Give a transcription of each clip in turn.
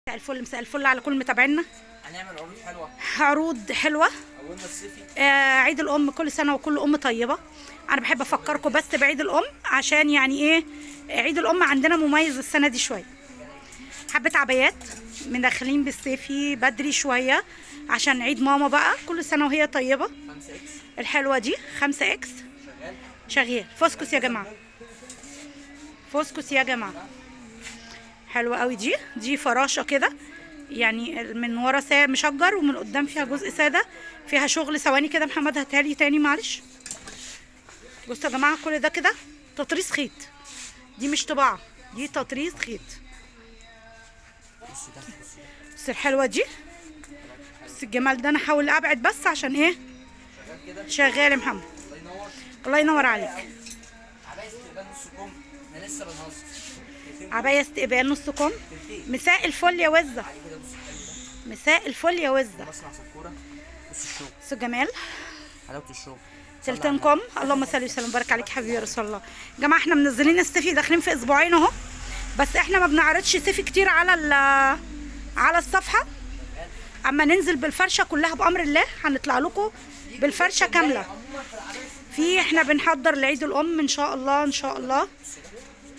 مساء الفل مساء الفل على كل متابعينا. هنعمل عروض حلوه. عروض حلوه. اولنا الصيفي. عيد الام كل سنه وكل ام طيبه. انا بحب افكركم بس بعيد الام عشان يعني ايه، عيد الام عندنا مميز السنه دي شويه. حبه عبايات من داخلين بالصيفي بدري شويه عشان عيد ماما بقى، كل سنه وهي طيبه. 5 اكس الحلوه دي 5 اكس شغال. فوسكوس يا جماعه، فوسكوس يا جماعه. حلوه قوي دي فراشه كده، يعني من ورا مشجر ومن قدام فيها جزء ساده، فيها شغل. ثواني كده محمد هاتها لي تاني معلش. بصوا يا جماعه كل ده كده تطريز خيط، دي مش طباعه، دي تطريز خيط. بس الحلوه دي، بس الجمال ده انا هحاول ابعد بس عشان ايه شغال يا محمد. الله ينور عليك. عباية استقبال نص كم، احنا لسه بنهزر. عبايه استقبال نص كم. مساء الفل يا وزه، مساء الفل يا وزه. مصنع سكوره. بص الشغل، بصوا الجمال، حلاوه الشغل. تلتنكم. اللهم صل وسلم وبارك عليك حبيبي يا رسول الله. يا جماعه احنا منزلين الصيفي داخلين في اسبوعين اهو، بس احنا ما بنعرضش صيفي كتير على الصفحه. اما ننزل بالفرشه كلها بامر الله هنطلع لكم بالفرشه كامله. في احنا بنحضر لعيد الام ان شاء الله ان شاء الله.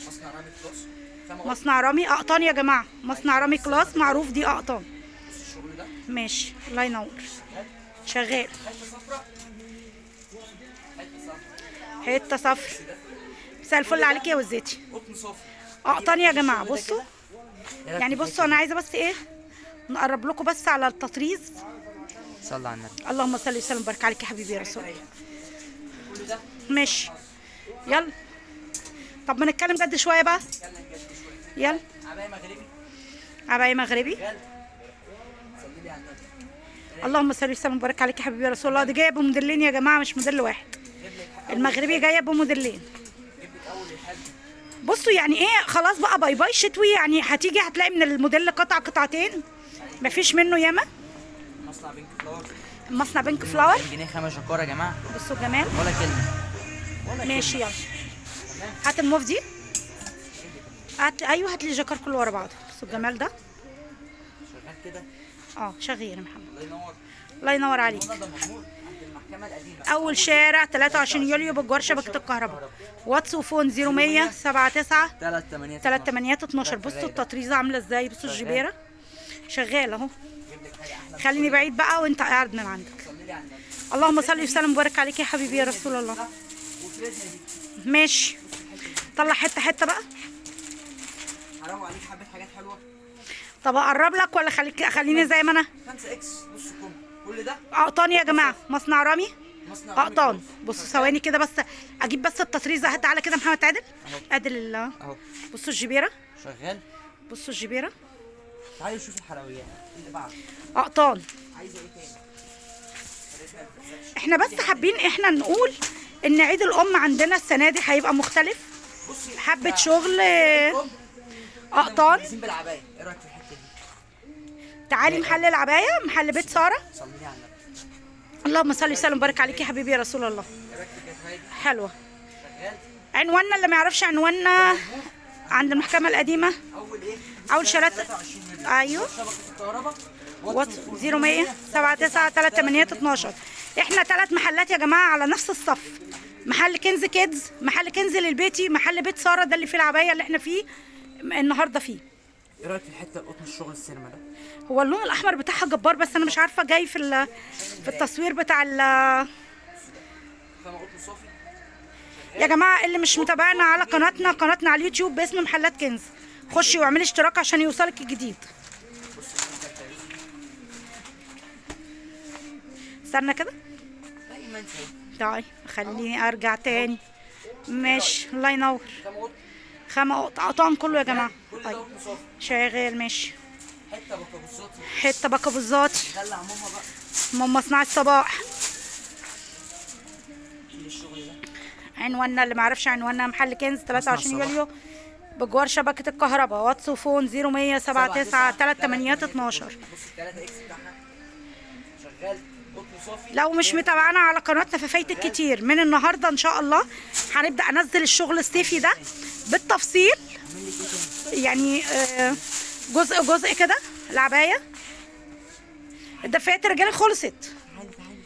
مصنع رامي كلاس. مصنع رامي اقطان يا جماعه، مصنع رامي كلاس معروف دي اقطان. بص الشغل ده ماشي الله ينور شغال. حته صفر. مساء الفل عليك يا وزتي. قطن صافي. اقطان يا جماعه. بصوا يعني بصوا انا عايزه بس ايه نقرب لكم بس على التطريز. صلى على النبي. اللهم صل وسلم وبارك عليك يا حبيبي يا رسول الله. كل ده ماشي يلا. طب ما نتكلم جد شويه بقى. يلا. عباية مغربي. عباية مغربي. صلي لي على النبي. اللهم صل وسلم وبارك عليك يا حبيبي يا رسول الله. دي جايه بموديلين يا جماعه مش موديل واحد. المغربي جايه بموديلين. جيب لك اول الحل. بصوا يعني ايه، خلاص بقى باي باي شتوي، يعني هتيجي هتلاقي من الموديل قطعتين مفيش منه ياما. مصنع بينك فلاور. مصنع بينك فلاور. جنيه 5 جاكوره يا جماعه. بصوا الجمال. ولا كلمه. ماشي يلا. هات الموف دي. هات ايوه هات لي الجاكار كله ورا بعضه. بصوا الجمال ده. شغال كده. شغال يا محمد. الله ينور. الله ينور عليك. ده مأمور عند المحكمه القديمه. اول شارع 23 يوليو بجوار شبكه الكهرباء. واتس وفون 0100 79 38 12. بصوا التطريزه عامله ازاي، بصوا الجبيره شغاله اهو. خليني بعيد بقى وانت قاعد من عندك. صلي لي على النبي. اللهم صل وسلم وبارك عليك يا حبيبي يا رسول الله. وفريزنا دي. ماشي طلع حته حته بقى. حرام عليك حبه حاجات حلوه. طب اقرب لك ولا خليني زي ما انا. 5 اكس نص كم. كل ده اقطان يا جماعه، مصنع رامي مصنع رامي اقطان. كلاس. بصوا ثواني كده بس اجيب بس التطريزه. هات تعالى كده محمد عادل. عادل اهو بصوا الجبيره، شغال. بصوا الجبيره تعالوا شوف الحلويات اللي بعد. اقطان. عايزه ايه تاني؟ احنا بس حابين احنا نقول ان عيد الام عندنا السنه دي هيبقى مختلف. بصي حبه شغل اقطان. عايزين بالعبايه، ايه رايك في الحته دي؟ تعالي محل العبايه، محل بيت ساره. صلي لي على النبي. اللهم صل وسلم وبارك عليك يا حبيبي يا رسول الله. ايه رايك في الجزمه دي؟ حلوه. شغال. عنواننا اللي ما يعرفش عنواننا عند المحكمه القديمه. اول ايه؟ اول شارع 23 مليون. ايوه شبكه الكهرباء. واتس 0100 79 38 12. احنا 3 محلات يا جماعه على نفس الصف. محل كنز كيدز، محل كنز للبيتي، محل بيت ساره ده اللي فيه العبايه اللي احنا فيه النهارده فيه. ايه رايك في الحته القطن الشغل السينما ده؟ هو اللون الاحمر بتاعها جبار، بس انا مش عارفه جاي في التصوير بتاع خامه قطن صافي. يا جماعه اللي مش متابعنا على قناتنا على اليوتيوب باسم محلات كنز، خشي واعملي اشتراك عشان يوصلك الجديد. استنى كده. دايما كده. طيب خليني ارجع تاني. ماشي الله ينور. خامه قطن. خامة قطان كله يا جماعه. كل ده طيب قطن صافي. شغال ماشي. حته بكابوساتي. حته بكابوزاتي. دلع ماما بقى. من مصنع الصباح. شيل الشغل ده. عنواننا اللي معرفش عنواننا محل كنز 23 الصباح. يوليو بجوار شبكه الكهرباء. واتس وفون 0100 79 38 12. بص ال 3 اكس بتاعها شغال قطن صافي. لو مش متابعانا على قناتنا ففايتك كتير. من النهارده ان شاء الله هنبدا انزل الشغل الصيفي ده بالتفصيل. يعني جزء جزء كده العبايه. الدفايات الرجالي خلصت. تعالي تعالي تعالي.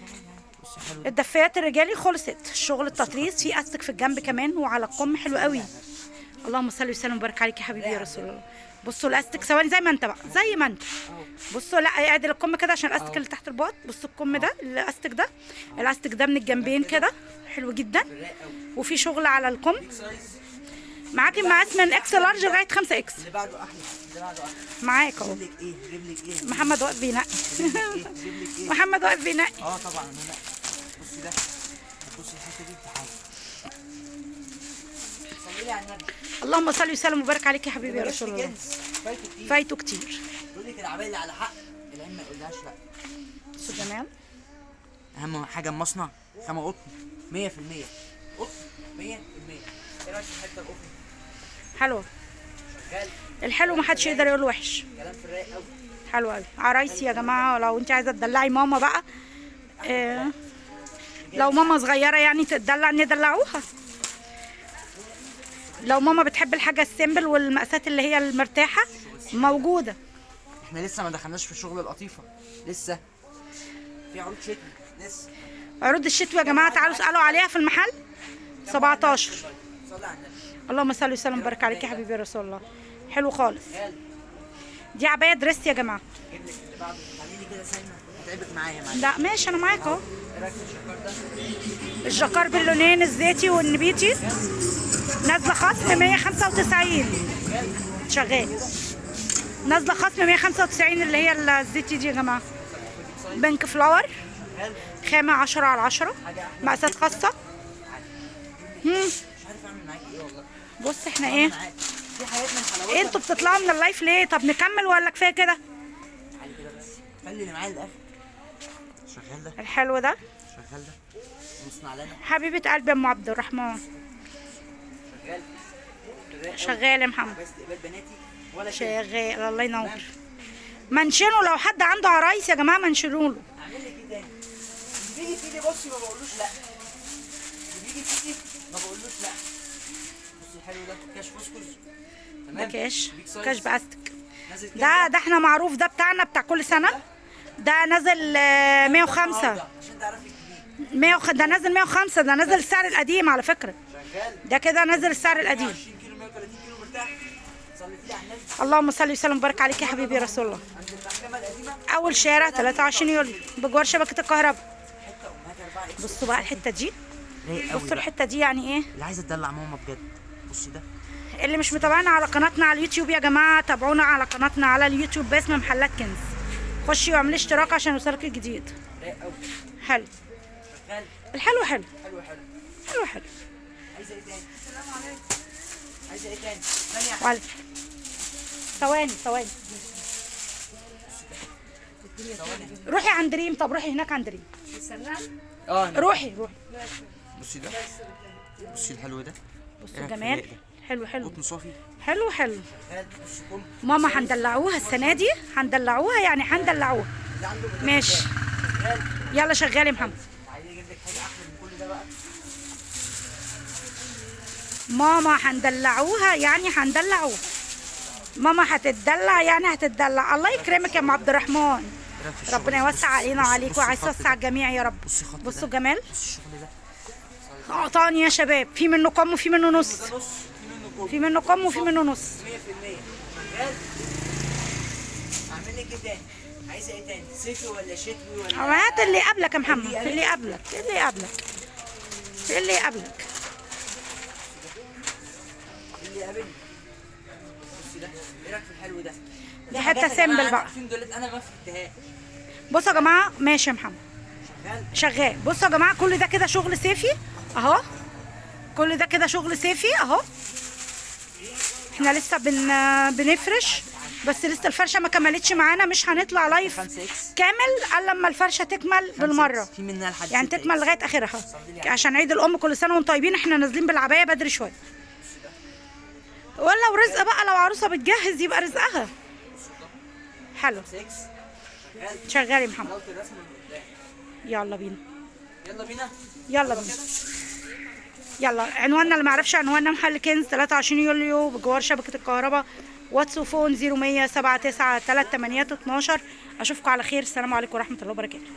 بصي حلو ده. الدفايات الرجالي خلصت. الشغل التطريز في استك في الجنب كمان وعلى القم حلو قوي. اللهم صل وسلم وبارك عليك يا حبيبي يا رسول الله. بصوا الاستك ثواني زي ما انت بقى زي ما انت. بصوا لا اعدل القم كده عشان الاستك اللي تحت الباط. بصوا القم ده الاستك ده. الاستك ده من الجنبين كده حلو جدا. وفي شغل على القم. بيج سايز. معاكي مقاس من اكس لارج لغايه 5 اكس. اللي بعده احلى. اللي بعده احلى. معاك اهو. جيب لك ايه؟ جيب لك ايه؟ محمد واقف بينقي. جيب لك ايه؟ محمد واقف بينقي. طبعا انا. بصي ده. بصي الحته دي تعالي. صلي لي على النبي. اللهم صل وسلم وبارك عليك يا حبيبي يا رسول الله. جنس. فايته كتير. فايته كتير. يقول لك العباية اللي على حق العلم ما يقولهاش لا. بصوا جمال. اهم حاجه المصنع خامه قطن 100%. قطن 100%. ايه رايك في الحته القطن؟ حلوه. شغال. الحلو محدش يقدر يقول وحش. كلام في الرايق قوي. حلو قوي. عرايسي يا جماعه لو انت عايزه تدلعي ماما بقى لو ماما صغيره يعني تتدلع ندلعوها. لو ماما بتحب الحاجه السيمبل والمقاسات اللي هي المرتاحه موجوده. احنا لسه ما دخلناش في شغل القطيفه. لسه في عروض شتوي لسه. عروض الشتوي يا جماعه تعالوا اسالوا عليها في المحل 17. صلي على النبي. اللهم صل وسلم وبارك عليك يا حبيبي يا رسول الله. حلو خالص. غالي. دي عبايه دريس يا جماعه. جيب لك اللي بعده. خليني كده سايمه هتعبك معايا معايا. لا ماشي انا معاك اهو. ايه رايك في الشكار ده؟ الجاكار باللونين الزيتي والنبيتي نازله خصم 195. شغال. نازله خصم 195 اللي هي الزيتي دي يا جماعه. بنك فلاور خامه 10 على 10 مقاسات خاصه. مش عارف اعمل معاك ايه والله. بص احنا ايه معاك. في حاجات من حلاوتها. ايه انتوا بتطلعوا من اللايف ليه؟ طب نكمل ولا كفايه كده؟ تعالي كده بس. خلي اللي معايا للاخر. شغال ده. الحلو ده شغال ده. مصنع لنا. حبيبه قلبي يا ام عبد الرحمن. شغال. شغال يا محمد. بس استقبال بناتي ولا شيء. شغال الله ينور. منشنه لو حد عنده عرايس يا جماعه منشنوا له. اعمل لك ايه تاني؟ اللي بيجي في ايدي بصي ما بقولوش لا. اللي بيجي في ايدي ما بقولوش لا. بصي الحلو ده كاش فوسكوس. ده تمام. كاش بيج سايز. كاش باستك. نازل كام ده احنا معروف ده بتاعنا بتاع كل سنه. ده نازل 105. عشان تعرفي الجديد. ده نازل 105. ده نازل السعر القديم على فكره. شغال. ده كده نازل السعر القديم. 20 كيلو 130 كيلو مرتاح. صلي لي على النبي. اللهم صل وسلم وبارك عليك يا حبيبي يا رسول الله. عند المحكمه القديمه. اول شارع 23 يوليو بجوار شبكه الكهرباء. حته امهات 4 اكس. بصوا بقى الحته دي. رايق قوي بصوا بقى. الحته دي يعني ايه. اللي عايزه تدلع ماما بجد. بصي ده. اللي مش متابعنا على قناتنا على اليوتيوب يا جماعه تابعونا على قناتنا على اليوتيوب باسم محلات كنز. خشي واعملي اشتراك عشان يوصلك الجديد. رايق قوي. حلو. شغال. الحلو حلو. حلو حلو. حلو حلو. عايزه ايه تاني؟ السلام عليكم. عايزه ايه تاني؟ ثانيه يا وعلى ثواني ثواني. روحي عند ريم. طب روحي هناك عند ريم. روحي روحي. بصي ده. بصي الحلو ده. بصوا جمال. حلو حلو. قطن صافي. حلو حلو. شغال. بص كم. ماما هندلعوها السنه دي. هندلعوها يعني هندلعوها. ده عنده بتاع. ماشي. شغال. يلا شغال يا محمد. عايز اجيب لك حاجه احلى من كل ده بقى. ماما هندلعوها يعني هندلعوها. ماما هتتدلع يعني هتتدلع. الله يكرمك يا ام عبد الرحمن. ربنا يوسع علينا وعليكم وعايز يوسع الجميع يا رب. بصي خط بصوا ده. جمال. بصي الشغل ده. اعطاني يا شباب. في منه كم وفي منه نص. ده نص. في منه كوب. في منه كم وفي منه نص. 100%. شغال. اعمل لك ايه تاني؟ عايزه ايه تاني؟ صيفي ولا شتوي ولا؟ هات اللي قبلك يا محمد. اللي قبلك. اللي قبلك. اللي قبلك. اللي قابلني. بصي ده. ايه رايك في الحلو ده؟ دي حته سيمبل بقى. عارفين دولت انا ما فهمتهاش. بصوا يا جماعه. ماشي يا محمد. شغال. شغال. بصوا يا جماعه كل ده كده شغل صيفي اهو. كل ده كده شغل صيفي اهو. احنا لسه بنفرش بس لسه الفرشه ما كملتش معانا. مش هنطلع لايف 5 اكس. كامل الا لما الفرشه تكمل بالمره. في منها لحد يعني 6 تكمل إكس. لغايه اخرها عشان عيد الام. كل سنه وانتم طيبين. احنا نازلين بالعبايه بدري شويه. ولا ورزق بقى لو عروسه بتجهز يبقى رزقها. حلو. 5 اكس. شغال. شغال يا محمد. حلاوه الرسم من قدام. يلا بينا. يلا بينا. يلا بينا. يلا عنواننا اللي ما يعرفش عنواننا محل كنز 23 يوليو بجوار شبكه الكهرباء واتس وفون 0100 79 3 8 12. اشوفكم على خير. السلام عليكم ورحمه الله وبركاته.